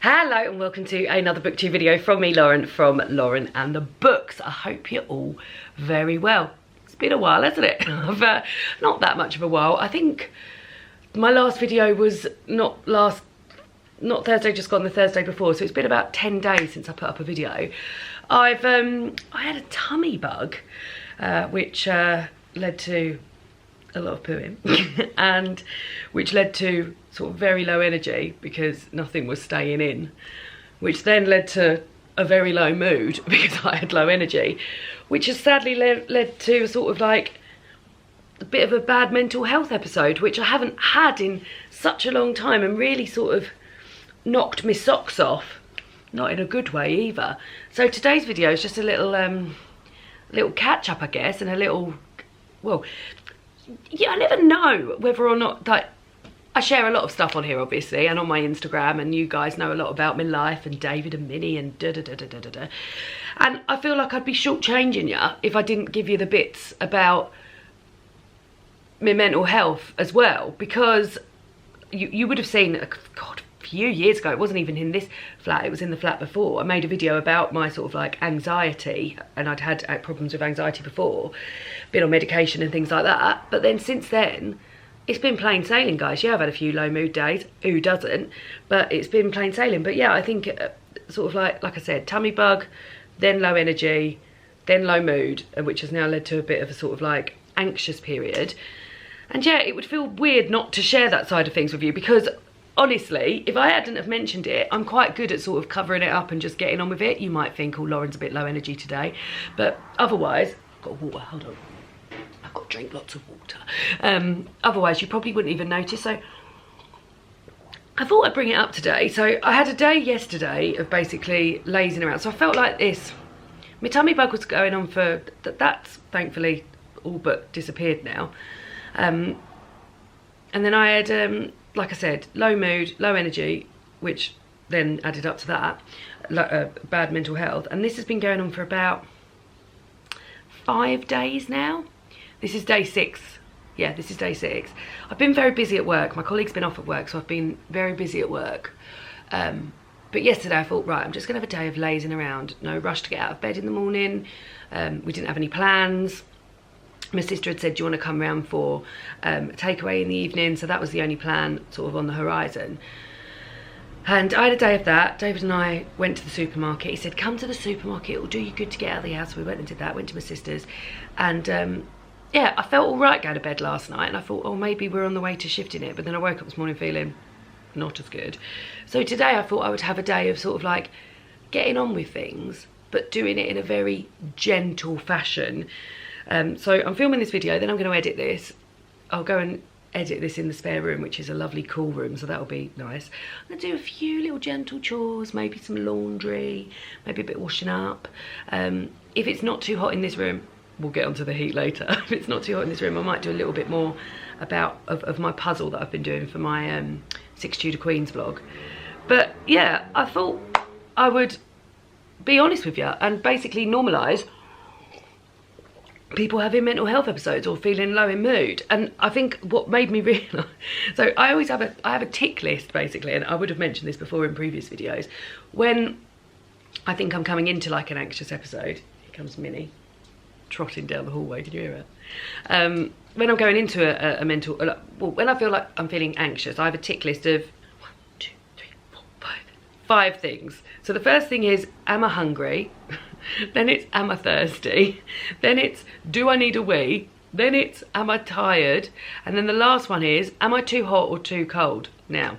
Hello and welcome to another booktube video from me, Lauren, from Lauren and the Books. I hope you're all very well. It's been a while, hasn't it? Not that much of a while. I think my last video was not Thursday just gone, the Thursday before, so it's been about 10 days since I put up a video. I had a tummy bug, which led to a lot of pooing and which led to sort of very low energy because nothing was staying in, which then led to a very low mood because I had low energy, which has sadly led to sort of like a bit of a bad mental health episode, which I haven't had in such a long time, and really sort of knocked my socks off, not in a good way either. So today's video is just a little catch up, I guess, and a little, well, yeah, I never know whether or not, like, I share a lot of stuff on here, obviously, and on my Instagram, and you guys know a lot about my life, and David and Minnie, and da-da-da-da-da-da. And I feel like I'd be shortchanging you if I didn't give you the bits about my mental health as well, because you would have seen, God, a few years ago, it wasn't even in this flat, it was in the flat before, I made a video about my sort of like anxiety, and I'd had problems with anxiety before, been on medication and things like that, but then since then, it's been plain sailing, guys. Yeah, I've had a few low mood days, who doesn't, but it's been plain sailing. But yeah, I think sort of like I said, tummy bug, then low energy, then low mood, which has now led to a bit of a sort of like anxious period. And yeah, it would feel weird not to share that side of things with you, because honestly, if I hadn't have mentioned it, I'm quite good at sort of covering it up and just getting on with it. You might think, oh, Lauren's a bit low energy today, but otherwise, I've got water, hold on. I've got to drink lots of water. Otherwise, you probably wouldn't even notice. So I thought I'd bring it up today. So I had a day yesterday of basically lazing around. So I felt like this. My tummy bug was going on for, that's thankfully all but disappeared now. And then I had, like I said, low mood, low energy, which then added up to that, bad mental health. And this has been going on for about 5 days now. This is day 6. Yeah, this is day 6. I've been very busy at work. My colleague's been off at work, so I've been very busy at work. But yesterday I thought, right, I'm just gonna have a day of lazing around. No rush to get out of bed in the morning. We didn't have any plans. My sister had said, do you want to come round for a takeaway in the evening? So that was the only plan sort of on the horizon. And I had a day of that. David and I went to the supermarket. He said, come to the supermarket, it'll do you good to get out of the house. So we went and did that, went to my sister's. And yeah, I felt all right going to bed last night. And I thought, oh, maybe we're on the way to shifting it. But then I woke up this morning feeling not as good. So today I thought I would have a day of sort of like getting on with things, but doing it in a very gentle fashion. So I'm filming this video, then I'm going to edit this. I'll go and edit this in the spare room, which is a lovely cool room, so that'll be nice. I'm going to do a few little gentle chores, maybe some laundry, maybe a bit of washing up. If it's not too hot in this room, we'll get onto the heat later. If it's not too hot in this room, I might do a little bit more of my puzzle that I've been doing for my 6 Tudor Queens vlog. But yeah, I thought I would be honest with you and basically normalise people having mental health episodes or feeling low in mood. And I think what made me realise, so I have a tick list basically, and I would have mentioned this before in previous videos, when I think I'm coming into like an anxious episode. Here comes Minnie trotting down the hallway, can you hear it? When I'm going into a mental, well, when I feel like I'm feeling anxious, I have a tick list of 1, 2, 3, 4, 5 things. So the first thing is, am I hungry? Then it's, am I thirsty? Then it's, do I need a wee? Then it's, am I tired? And then the last one is, am I too hot or too cold? Now,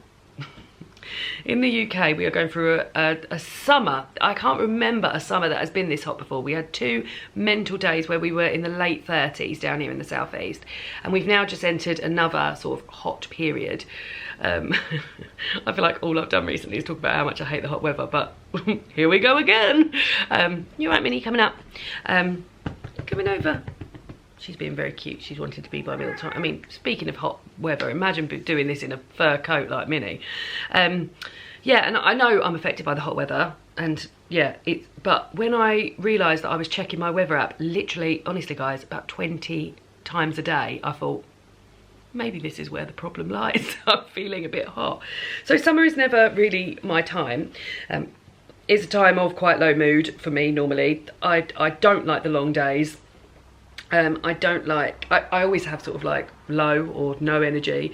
in the UK, we are going through a summer. I can't remember a summer that has been this hot before. We had 2 mental days where we were in the late 30s down here in the southeast. And we've now just entered another sort of hot period. I feel like all I've done recently is talk about how much I hate the hot weather, but here we go again. You right, Minnie, coming up? Coming over. She's being very cute. She's wanted to be by me all the time. I mean, speaking of hot weather, imagine doing this in a fur coat like Minnie. Yeah, and I know I'm affected by the hot weather, and yeah, but when I realised that I was checking my weather app, literally, honestly guys, about 20 times a day, I thought, maybe this is where the problem lies. I'm feeling a bit hot. So summer is never really my time. It's a time of quite low mood for me normally. I don't like the long days. I always have sort of like low or no energy.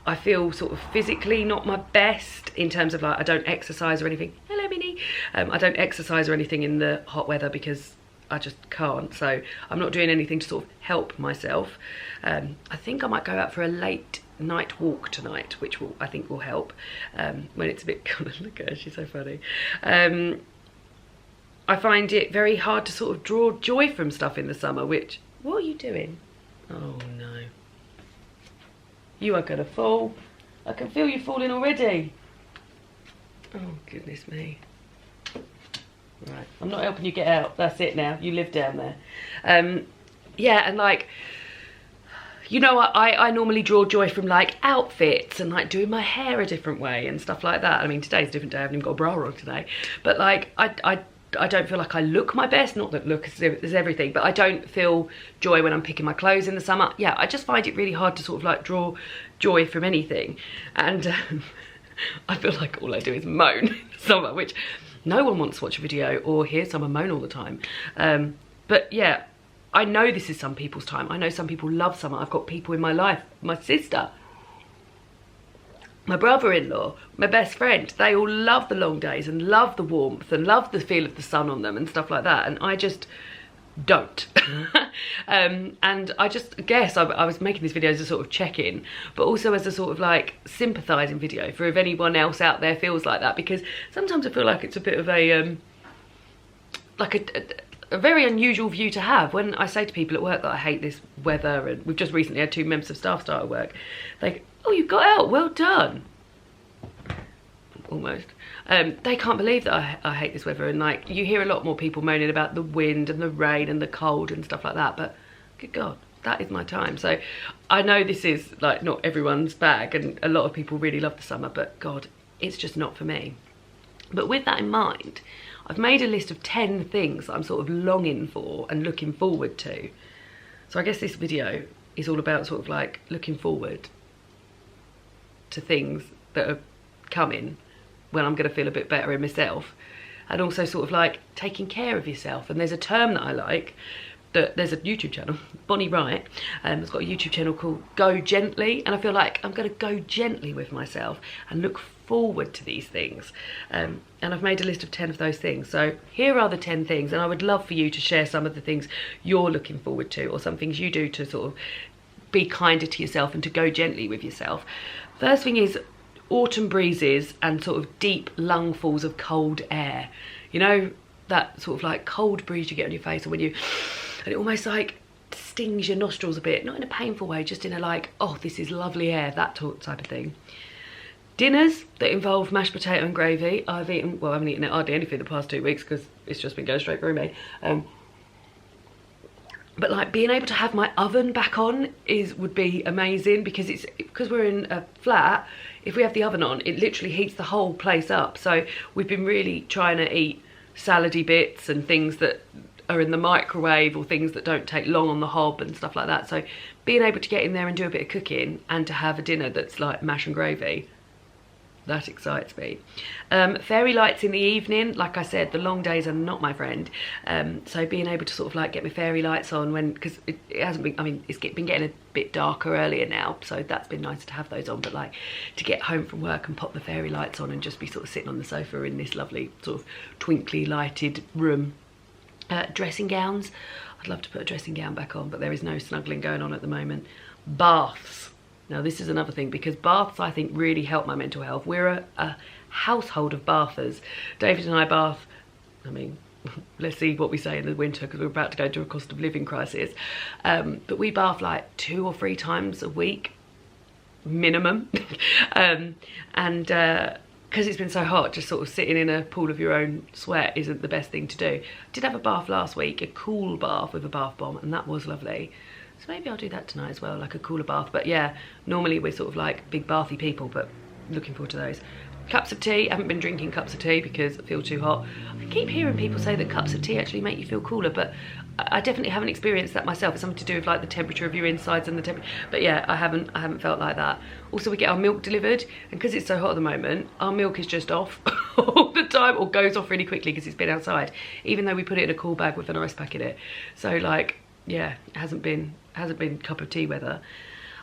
I feel sort of physically not my best in terms of like, I don't exercise or anything. Hello, Minnie. I don't exercise or anything in the hot weather because I just can't. So I'm not doing anything to sort of help myself. I think I might go out for a late night walk tonight, which I think will help when it's a bit, look at her, she's so funny. I find it very hard to sort of draw joy from stuff in the summer, which, what are you doing? Oh no. You are gonna fall. I can feel you falling already. Oh goodness me. Right, I'm not helping you get out. That's it now. You live down there. Yeah, and like, you know, I normally draw joy from like outfits and like doing my hair a different way and stuff like that. I mean, today's a different day. I haven't even got a bra on today. But like, I don't feel like I look my best. Not that look is everything, but I don't feel joy when I'm picking my clothes in the summer. Yeah, I just find it really hard to sort of like draw joy from anything. And I feel like all I do is moan in the summer, which no one wants to watch a video or hear someone moan all the time. But yeah, I know this is some people's time. I know some people love summer. I've got people in my life, my sister, my brother-in-law, my best friend, they all love the long days and love the warmth and love the feel of the sun on them and stuff like that. And I just don't. And I just guess I was making this video as a sort of check-in, but also as a sort of like sympathising video for if anyone else out there feels like that, because sometimes I feel like it's a bit of a, like a very unusual view to have. When I say to people at work that I hate this weather, and we've just recently had 2 members of staff start at work, like, oh, you got out, well done. Almost. They can't believe that I hate this weather, and like, you hear a lot more people moaning about the wind and the rain and the cold and stuff like that, but good God, that is my time. So I know this is like not everyone's bag, and a lot of people really love the summer, but God, it's just not for me. But with that in mind, I've made a list of 10 things that I'm sort of longing for and looking forward to. So I guess this video is all about sort of like looking forward to things that are coming when I'm going to feel a bit better in myself, and also sort of like taking care of yourself. And there's a term that I like, that there's a YouTube channel, Bonnie Wright, has got a YouTube channel called Go Gently, and I feel like I'm going to go gently with myself and look forward to these things. And I've made a list of 10 of those things. So here are the 10 things, and I would love for you to share some of the things you're looking forward to, or some things you do to sort of be kinder to yourself and to go gently with yourself. First thing is autumn breezes and sort of deep lungfuls of cold air. You know, that sort of like cold breeze you get on your face, or when you, and it almost like stings your nostrils a bit, not in a painful way, just in a like, oh, this is lovely air, that type of thing. Dinners that involve mashed potato and gravy. I've eaten, well, I haven't eaten it hardly anything the past 2 weeks because it's just been going straight through me. But like being able to have my oven back on would be amazing, because we're in a flat. If we have the oven on, it literally heats the whole place up. So we've been really trying to eat salady bits and things that are in the microwave, or things that don't take long on the hob and stuff like that. So being able to get in there and do a bit of cooking and to have a dinner that's like mash and gravy, that excites me. Fairy lights in the evening. Like I said, the long days are not my friend. So being able to sort of like get my fairy lights on because it hasn't been, I mean, it's been getting a bit darker earlier now, so that's been nice to have those on. But like to get home from work and pop the fairy lights on and just be sort of sitting on the sofa in this lovely sort of twinkly lighted room. Dressing gowns. I'd love to put a dressing gown back on, but there is no snuggling going on at the moment. Baths. Now this is another thing, because baths I think really help my mental health. We're a household of bathers. David and I bath, I mean, let's see what we say in the winter, because we're about to go through a cost of living crisis. But we bath like 2 or 3 times a week, minimum. Because it's been so hot, just sort of sitting in a pool of your own sweat isn't the best thing to do. I did have a bath last week, a cool bath with a bath bomb, and that was lovely. So maybe I'll do that tonight as well, like a cooler bath. But yeah, normally we're sort of like big bathy people, but looking forward to those. Cups of tea. I haven't been drinking cups of tea because I feel too hot. I keep hearing people say that cups of tea actually make you feel cooler, but I definitely haven't experienced that myself. It's something to do with like the temperature of your insides and the temperature. But yeah, I haven't felt like that. Also, we get our milk delivered, and because it's so hot at the moment, our milk is just off all the time, or goes off really quickly because it's been outside, even though we put it in a cool bag with an ice pack in it. So like, yeah, it hasn't been cup of tea weather.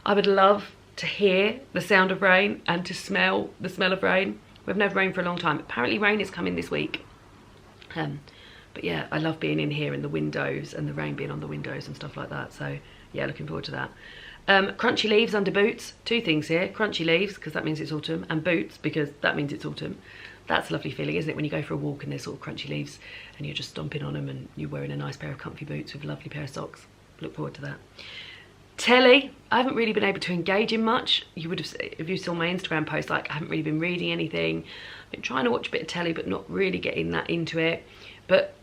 I would love to hear the sound of rain and to smell the smell of rain. We've never rained for a long time. Apparently rain is coming this week. But yeah, I love being in here and the windows and the rain being on the windows and stuff like that. So yeah, looking forward to that. Crunchy leaves under boots. Two things here. Crunchy leaves, because that means it's autumn, and boots, because that means it's autumn. That's a lovely feeling, isn't it, when you go for a walk and there's sort of crunchy leaves and you're just stomping on them and you're wearing a nice pair of comfy boots with a lovely pair of socks. Look forward to that. Telly, I haven't really been able to engage in much. You would have, if you saw my Instagram post, like I haven't really been reading anything. I've been trying to watch a bit of telly, but not really getting that into it. But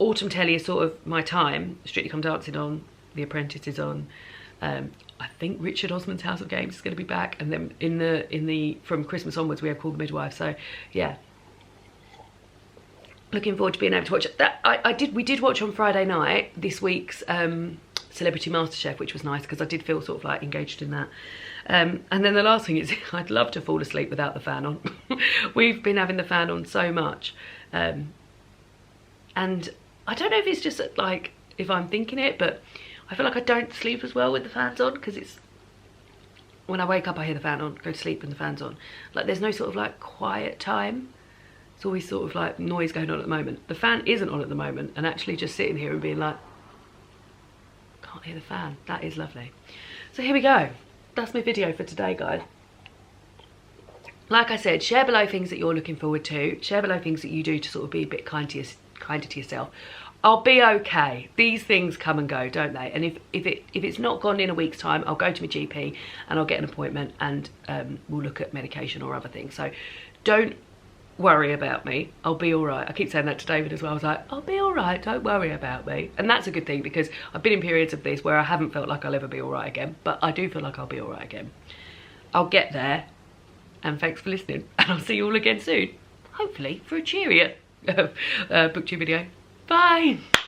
autumn telly is sort of my time. Strictly Come Dancing on, The Apprentice is on. I think Richard Osman's House of Games is going to be back, and then in the from Christmas onwards we have Call the Midwife. So yeah, looking forward to being able to watch it. That we did watch on Friday night this week's Celebrity MasterChef, which was nice because I did feel sort of like engaged in that. And then the last thing is I'd love to fall asleep without the fan on. We've been having the fan on so much, and I don't know if it's just like if I'm thinking it, but I feel like I don't sleep as well with the fans on, because it's when I wake up I hear the fan on, go to sleep and the fan's on. Like there's no sort of like quiet time. It's always sort of like noise going on at the moment. The fan isn't on at the moment, and actually just sitting here and being like, can't hear the fan. That is lovely. So here we go. That's my video for today, guys. Like I said, share below things that you're looking forward to. Share below things that you do to sort of be a bit kinder to yourself. I'll be okay. These things come and go, don't they? And if it's not gone in a week's time, I'll go to my GP and I'll get an appointment, and we'll look at medication or other things. So don't worry about me. I'll be all right. I keep saying that to David as well. I was like, I'll be all right, don't worry about me. And that's a good thing, because I've been in periods of this where I haven't felt like I'll ever be all right again, but I do feel like I'll be all right again. I'll get there, and thanks for listening, and I'll see you all again soon, hopefully for a cheerier booktube video. Bye.